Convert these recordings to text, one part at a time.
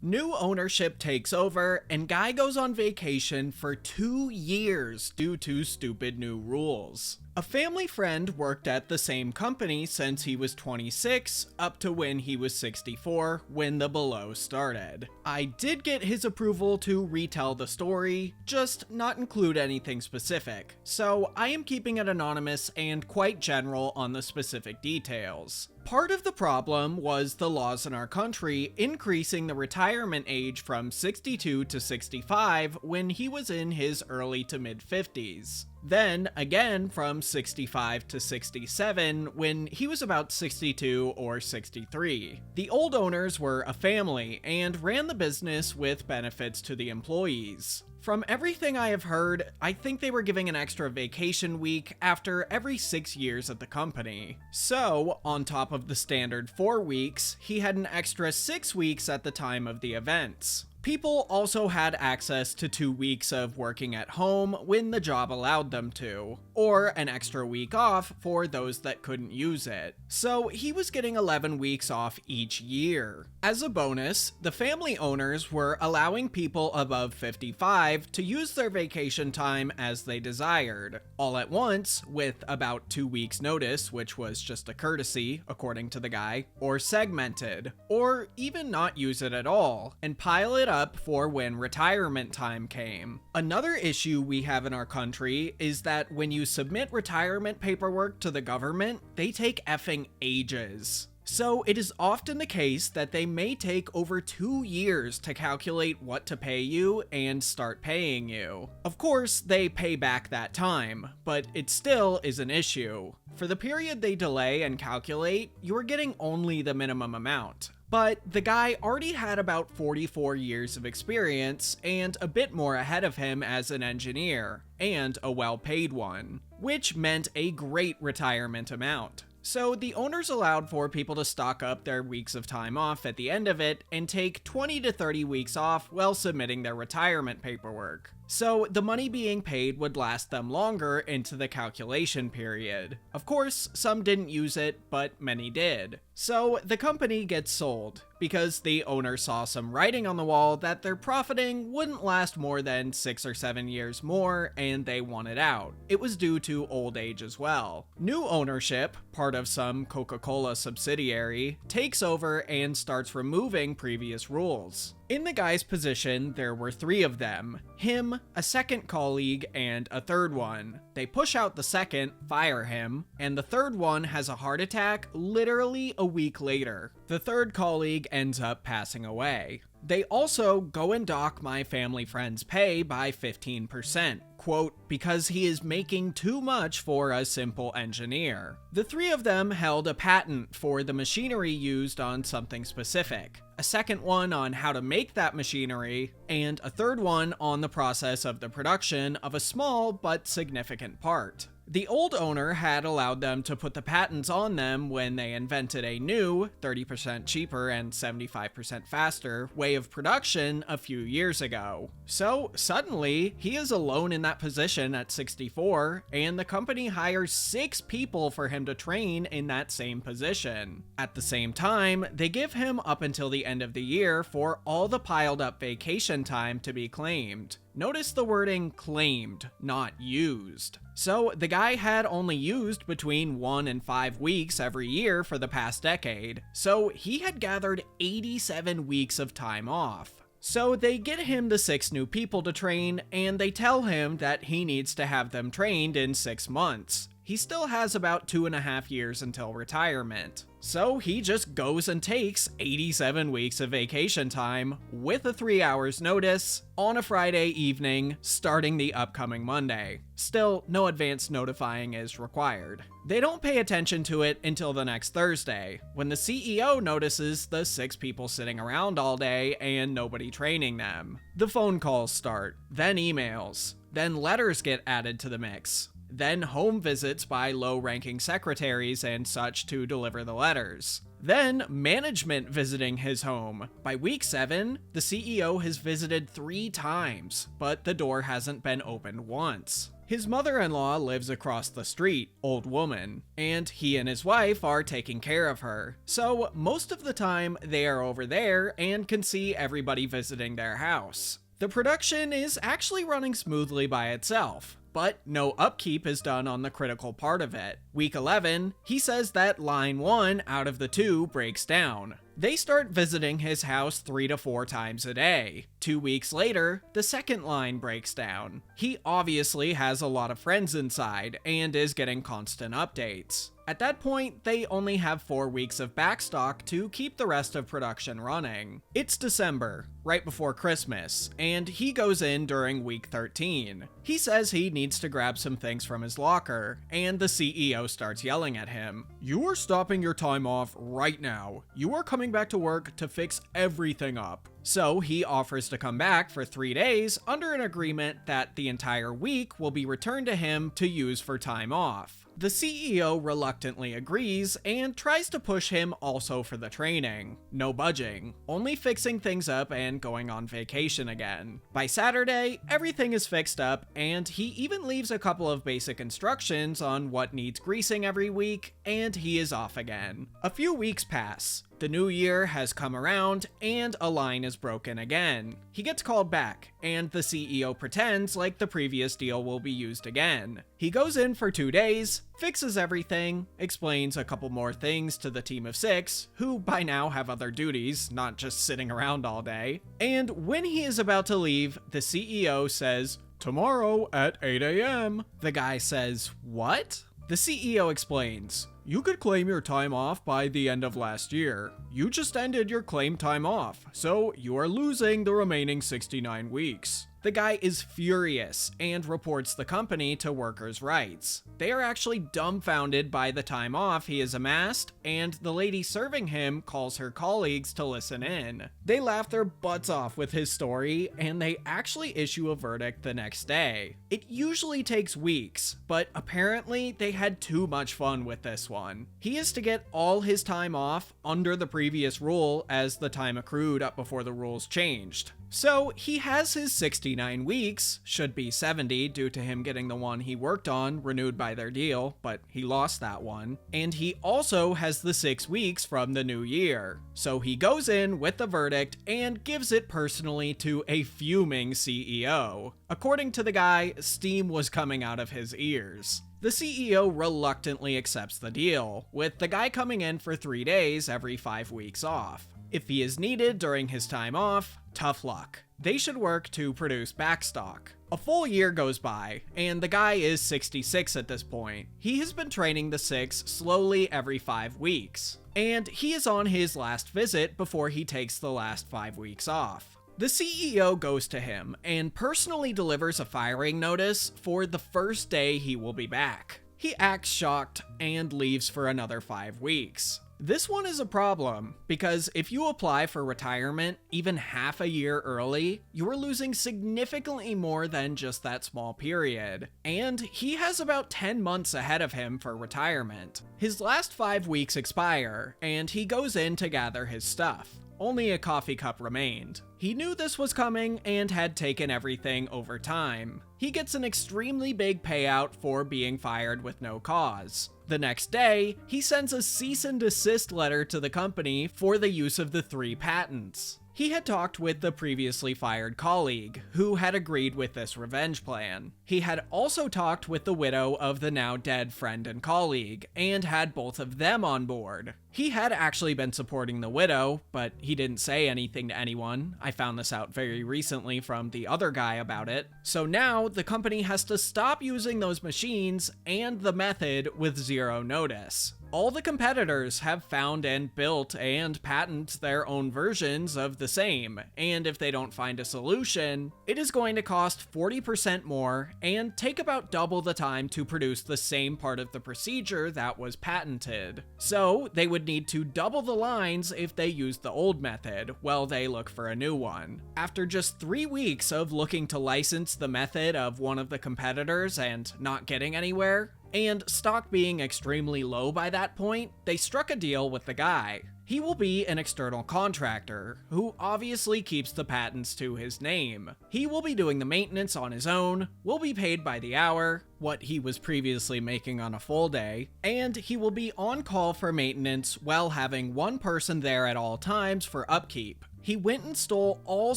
New ownership takes over, and Guy goes on vacation for 2 years due to stupid new rules. A family friend worked at the same company since he was 26 up to when he was 64 when the below started. I did get his approval to retell the story, just not include anything specific, so I am keeping it anonymous and quite general on the specific details. Part of the problem was the laws in our country increasing the retirement age from 62 to 65 when he was in his early to mid 50s. Then, again from 65 to 67 when he was about 62 or 63. The old owners were a family and ran the business with benefits to the employees. From everything I have heard, I think they were giving an extra vacation week after every 6 years at the company. So, on top of the standard 4 weeks, he had an extra 6 weeks at the time of the events. People also had access to 2 weeks of working at home when the job allowed them to, or an extra week off for those that couldn't use it. So he was getting 11 weeks off each year. As a bonus, the family owners were allowing people above 55 to use their vacation time as they desired, all at once with about 2 weeks notice, which was just a courtesy, according to the guy, or segmented, or even not use it at all, and pile it up for when retirement time came. Another issue we have in our country is that when you submit retirement paperwork to the government, they take effing ages. So it is often the case that they may take over 2 years to calculate what to pay you and start paying you. Of course, they pay back that time, but it still is an issue. For the period they delay and calculate, you're getting only the minimum amount. But the guy already had about 44 years of experience and a bit more ahead of him as an engineer, and a well-paid one, which meant a great retirement amount. So the owners allowed for people to stock up their weeks of time off at the end of it and take 20 to 30 weeks off while submitting their retirement paperwork. So the money being paid would last them longer into the calculation period. Of course, some didn't use it, but many did. So the company gets sold, because the owner saw some writing on the wall that their profiting wouldn't last more than 6 or 7 years more, and they wanted out. It was due to old age as well. New ownership, part of some Coca-Cola subsidiary, takes over and starts removing previous rules. In the guy's position, there were 3 of them: him, a second colleague, and a third one. They push out the second, fire him, and the third one has a heart attack literally a week later. The third colleague ends up passing away. They also go and dock my family friend's pay by 15%, quote, because he is making too much for a simple engineer. The 3 of them held a patent for the machinery used on something specific, a second one on how to make that machinery, and a third one on the process of the production of a small but significant part. The old owner had allowed them to put the patents on them when they invented a new, 30% cheaper and 75% faster way of production a few years ago. So suddenly, he is alone in that position at 64, and the company hires 6 people for him to train in that same position. At the same time, they give him up until the end of the year for all the piled up vacation time to be claimed. Notice the wording claimed, not used. So the guy had only used between 1 and 5 weeks every year for the past decade, so he had gathered 87 weeks of time off. So they get him the 6 new people to train, and they tell him that he needs to have them trained in 6 months. He still has about 2.5 years until retirement. So he just goes and takes 87 weeks of vacation time with a 3 hours notice on a Friday evening starting the upcoming Monday. Still, no advance notifying is required. They don't pay attention to it until the next Thursday, when the CEO notices the 6 people sitting around all day and nobody training them. The phone calls start, then emails, then letters get added to the mix. Then home visits by low-ranking secretaries and such to deliver the letters. Then, management visiting his home. By week 7, the CEO has visited 3 times, but the door hasn't been opened once. His mother-in-law lives across the street, old woman, and he and his wife are taking care of her. So most of the time, they are over there and can see everybody visiting their house. The production is actually running smoothly by itself, but no upkeep is done on the critical part of it. Week 11, he says that line 1 out of the 2 breaks down. They start visiting his house 3 to 4 times a day. 2 weeks later, the second line breaks down. He obviously has a lot of friends inside and is getting constant updates. At that point, they only have 4 weeks of backstock to keep the rest of production running. It's December, right before Christmas, and he goes in during week 13. He says he needs to grab some things from his locker, and the CEO starts yelling at him. "You are stopping your time off right now. You are coming back to work to fix everything up." So he offers to come back for 3 days under an agreement that the entire week will be returned to him to use for time off. The CEO reluctantly agrees and tries to push him also for the training. No budging, only fixing things up and going on vacation again. By Saturday, everything is fixed up, and he even leaves a couple of basic instructions on what needs greasing every week, and he is off again. A few weeks pass. The new year has come around, and a line is broken again. He gets called back, and the CEO pretends like the previous deal will be used again. He goes in for 2 days, fixes everything, explains a couple more things to the team of 6, who by now have other duties, not just sitting around all day. And when he is about to leave, the CEO says, "Tomorrow at 8 a.m. The guy says, "What?" The CEO explains, "You could claim your time off by the end of last year. You just ended your claim time off, so you are losing the remaining 69 weeks. The guy is furious and reports the company to workers' rights. They are actually dumbfounded by the time off he has amassed, and the lady serving him calls her colleagues to listen in. They laugh their butts off with his story, and they actually issue a verdict the next day. It usually takes weeks, but apparently they had too much fun with this one. He is to get all his time off under the previous rule as the time accrued up before the rules changed. So he has his 69 weeks, should be 70 due to him getting the one he worked on renewed by their deal, but he lost that one. And he also has the 6 weeks from the new year. So he goes in with the verdict and gives it personally to a fuming CEO. According to the guy, steam was coming out of his ears. The CEO reluctantly accepts the deal, with the guy coming in for 3 days every 5 weeks off. If he is needed during his time off, tough luck. They should work to produce backstock. A full year goes by, and the guy is 66 at this point. He has been training the 6 slowly every 5 weeks, and he is on his last visit before he takes the last 5 weeks off. The CEO goes to him and personally delivers a firing notice for the first day he will be back. He acts shocked and leaves for another 5 weeks. This one is a problem, because if you apply for retirement even half a year early, you are losing significantly more than just that small period. And he has about 10 months ahead of him for retirement. His last 5 weeks expire, and he goes in to gather his stuff. Only a coffee cup remained. He knew this was coming and had taken everything over time. He gets an extremely big payout for being fired with no cause. The next day, he sends a cease and desist letter to the company for the use of the 3 patents. He had talked with the previously fired colleague, who had agreed with this revenge plan. He had also talked with the widow of the now dead friend and colleague, and had both of them on board. He had actually been supporting the widow, but he didn't say anything to anyone. I found this out very recently from the other guy about it. So now, the company has to stop using those machines and the method with 0 notice. All the competitors have found and built and patented their own versions of the same, and if they don't find a solution, it is going to cost 40% more and take about double the time to produce the same part of the procedure that was patented. So they would need to double the lines if they used the old method while they look for a new one. After just 3 weeks of looking to license the method of one of the competitors and not getting anywhere, and stock being extremely low by that point, they struck a deal with the guy. He will be an external contractor, who obviously keeps the patents to his name. He will be doing the maintenance on his own, will be paid by the hour, what he was previously making on a full day, and he will be on call for maintenance while having one person there at all times for upkeep. He went and stole all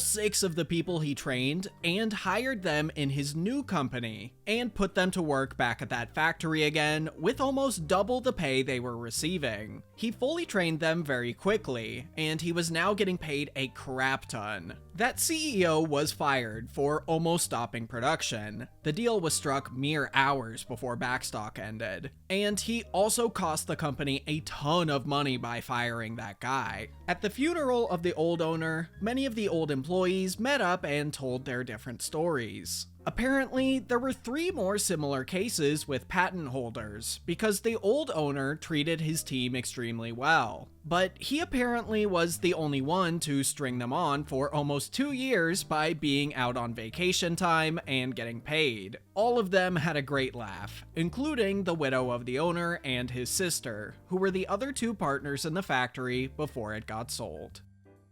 6 of the people he trained and hired them in his new company, and put them to work back at that factory again with almost double the pay they were receiving. He fully trained them very quickly, and he was now getting paid a crap ton. That CEO was fired for almost stopping production. The deal was struck mere hours before backstock ended, and he also cost the company a ton of money by firing that guy. At the funeral of the old owner, many of the old employees met up and told their different stories. Apparently, there were 3 more similar cases with patent holders, because the old owner treated his team extremely well. But he apparently was the only one to string them on for almost 2 years by being out on vacation time and getting paid. All of them had a great laugh, including the widow of the owner and his sister, who were the other 2 partners in the factory before it got sold.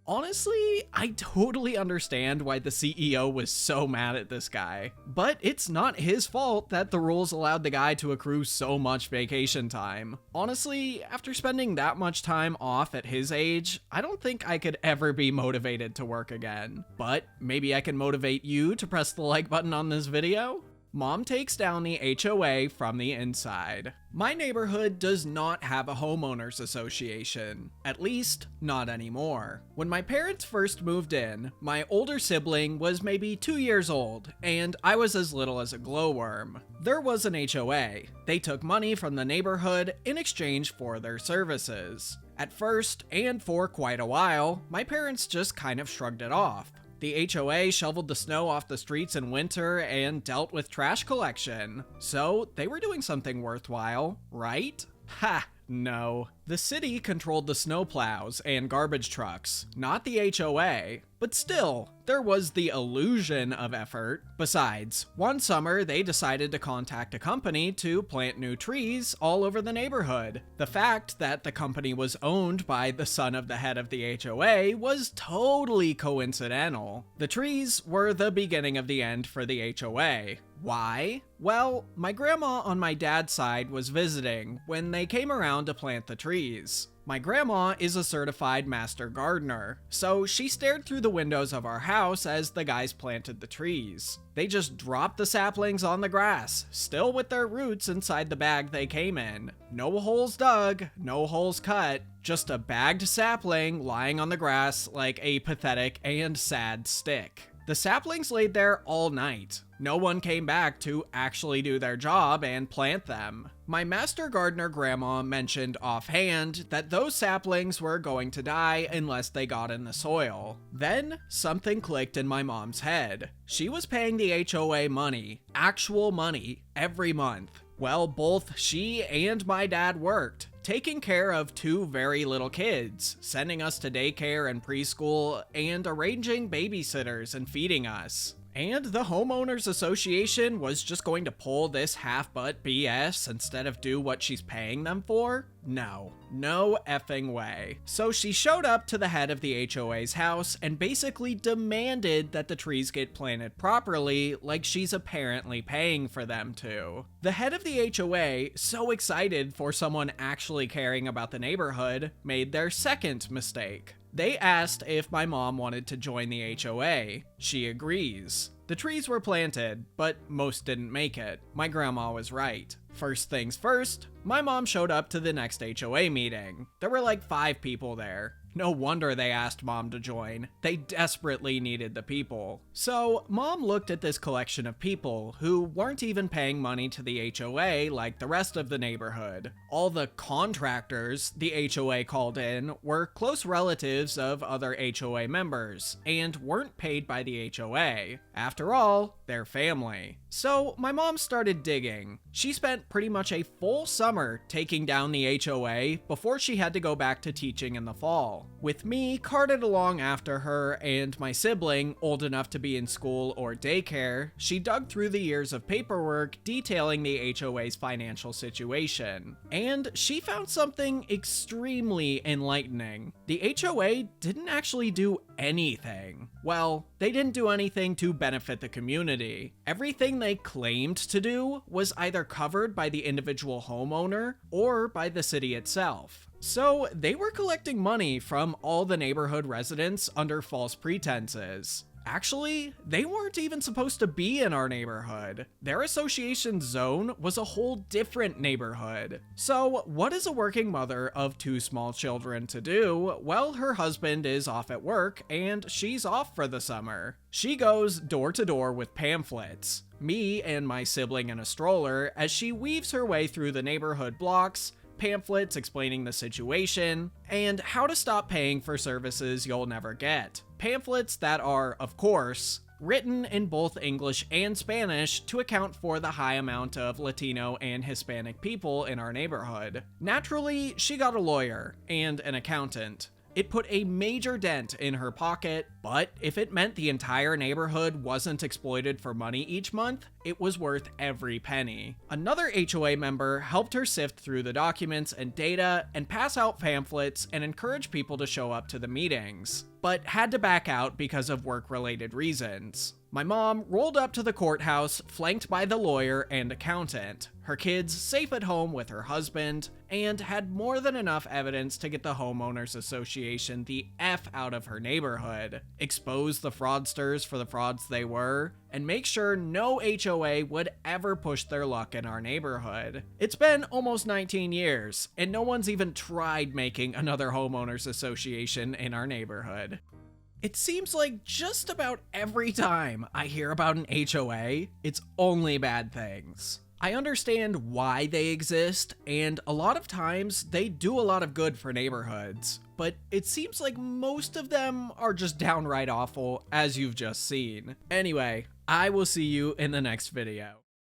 Honestly, I totally understand why the CEO was so mad at this guy, but it's not his fault that the rules allowed the guy to accrue so much vacation time. Honestly, after spending that much time off at his age, I don't think I could ever be motivated to work again. But maybe I can motivate you to press the like button on this video? Mom takes down the HOA from the inside. My neighborhood does not have a homeowners association. At least, not anymore. When my parents first moved in, my older sibling was maybe 2 years old, and I was as little as a glowworm. There was an HOA. They took money from the neighborhood in exchange for their services. At first, and for quite a while, my parents just kind of shrugged it off. The HOA shoveled the snow off the streets in winter and dealt with trash collection. So they were doing something worthwhile, right? Ha! No. The city controlled the snowplows and garbage trucks, not the HOA. But still, there was the illusion of effort. Besides, one summer they decided to contact a company to plant new trees all over the neighborhood. The fact that the company was owned by the son of the head of the HOA was totally coincidental. The trees were the beginning of the end for the HOA. Why? Well, my grandma on my dad's side was visiting when they came around to plant the trees. My grandma is a certified master gardener, so she stared through the windows of our house as the guys planted the trees. They just dropped the saplings on the grass, still with their roots inside the bag they came in. No holes dug, no holes cut, just a bagged sapling lying on the grass like a pathetic and sad stick. The saplings laid there all night. No one came back to actually do their job and plant them. My master gardener grandma mentioned offhand that those saplings were going to die unless they got in the soil. Then, something clicked in my mom's head. She was paying the HOA money, actual money, every month. Well, both she and my dad worked, taking care of 2 very little kids, sending us to daycare and preschool, and arranging babysitters and feeding us. And the homeowners association was just going to pull this half-butt BS instead of do what she's paying them for? No effing way. So she showed up to the head of the HOA's house and basically demanded that the trees get planted properly, like she's apparently paying for them to. The head of the HOA, so excited for someone actually caring about the neighborhood, made their second mistake. They asked if my mom wanted to join the HOA. She agrees. The trees were planted, but most didn't make it. My grandma was right. First things first, my mom showed up to the next HOA meeting. There were like 5 people there. No wonder they asked Mom to join. They desperately needed the people. So Mom looked at this collection of people who weren't even paying money to the HOA like the rest of the neighborhood. All the contractors the HOA called in were close relatives of other HOA members and weren't paid by the HOA. After all, their family. So my mom started digging. She spent pretty much a full summer taking down the HOA before she had to go back to teaching in the fall. With me carted along after her and my sibling old enough to be in school or daycare, she dug through the years of paperwork detailing the HOA's financial situation. And she found something extremely enlightening. The HOA didn't actually do anything. Well, they didn't do anything to benefit the community. Everything they claimed to do was either covered by the individual homeowner or by the city itself. So they were collecting money from all the neighborhood residents under false pretenses. Actually, they weren't even supposed to be in our neighborhood. Their association zone was a whole different neighborhood. So what is a working mother of 2 small children to do? Well, her husband is off at work and she's off for the summer. She goes door to door with pamphlets, me and my sibling in a stroller, as she weaves her way through the neighborhood blocks, pamphlets explaining the situation, and how to stop paying for services you'll never get. Pamphlets that are, of course, written in both English and Spanish to account for the high amount of Latino and Hispanic people in our neighborhood. Naturally, she got a lawyer and an accountant. It put a major dent in her pocket, but if it meant the entire neighborhood wasn't exploited for money each month, it was worth every penny. Another HOA member helped her sift through the documents and data and pass out pamphlets and encourage people to show up to the meetings, but had to back out because of work-related reasons. My mom rolled up to the courthouse, flanked by the lawyer and accountant, her kids safe at home with her husband, and had more than enough evidence to get the homeowners association the F out of her neighborhood, expose the fraudsters for the frauds they were, and make sure no HOA would ever push their luck in our neighborhood. It's been almost 19 years, and no one's even tried making another homeowners association in our neighborhood. It seems like just about every time I hear about an HOA, it's only bad things. I understand why they exist, and a lot of times they do a lot of good for neighborhoods, but it seems like most of them are just downright awful, as you've just seen. Anyway, I will see you in the next video.